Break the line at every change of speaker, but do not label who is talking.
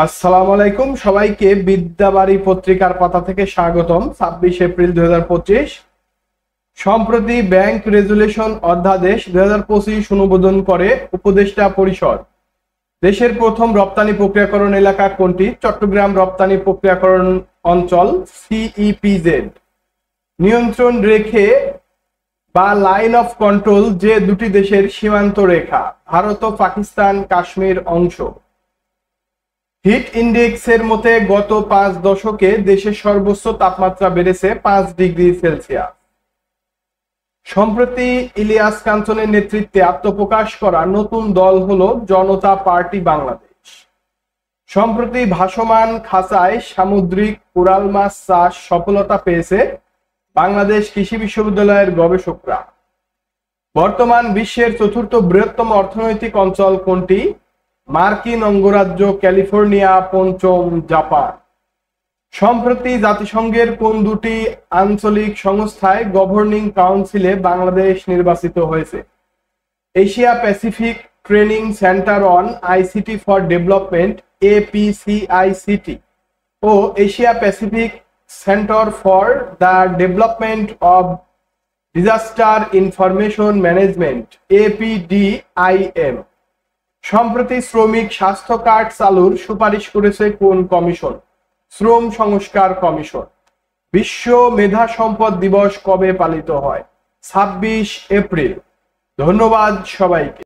আসসালামু আলাইকুম সবাইকে বিদ্যাবাড়ি পত্রিকার পাতা থেকে স্বাগতম। 26 এপ্রিল 2025 সম্প্রতি ব্যাংক রেজুলেশন অধ্যাদেশ 2025 অনুমোদন করে উপদেষ্টা পরিষদ। দেশের প্রথম রপ্তানি প্রক্রিয়াকরণ এলাকা কোনটি? চট্টগ্রাম রপ্তানি প্রক্রিয়াকরণ অঞ্চল সিইপিজেড। নিয়ন্ত্রণ রেখে বা লাইন অফ কন্ট্রোল যে দুটি দেশের সীমান্ত রেখা, ভারত ও পাকিস্তান কাশ্মীর অংশ। হিট ইন্ডেক্সের মতে গত 5 দশকে দেশের সর্বোচ্চ তাপমাত্রা বেড়েছে 5 ডিগ্রি সেলসিয়াস। সম্প্রতি ইলিয়াস কাঞ্চনের নেতৃত্বে আত্মপ্রকাশ করা নতুন দল হলো জনতা পার্টি বাংলাদেশ। সম্প্রতি ভাসমান খাঁচায় সামুদ্রিক কোরাল মাছ চাষ সফলতা পেয়েছে বাংলাদেশ কৃষি বিশ্ববিদ্যালয়ের গবেষকরা। বর্তমান বিশ্বের চতুর্থ বৃহত্তম অর্থনৈতিক অঞ্চল কোনটি? মার্কিন অঙ্গরাজ্য ক্যালিফোর্নিয়া, পঞ্চম জাপান। সম্প্রতি জাতিসংঘের কোন দুটি আঞ্চলিক সংস্থায় গভর্নিং কাউন্সিলে বাংলাদেশ নির্বাচিত হয়েছে? Asia Pacific training centre on ICT for development APCICT ও Asia Pacific centre for the development of disaster information management APDIM. সম্প্রতি শ্রমিক স্বাস্থ্য কার্ড চালুর সুপারিশ করেছে কোন কমিশন? শ্রম সংস্কার কমিশন। বিশ্ব মেধা সম্পদ দিবস কবে পালিত হয়? 26 এপ্রিল। ধন্যবাদ সবাইকে।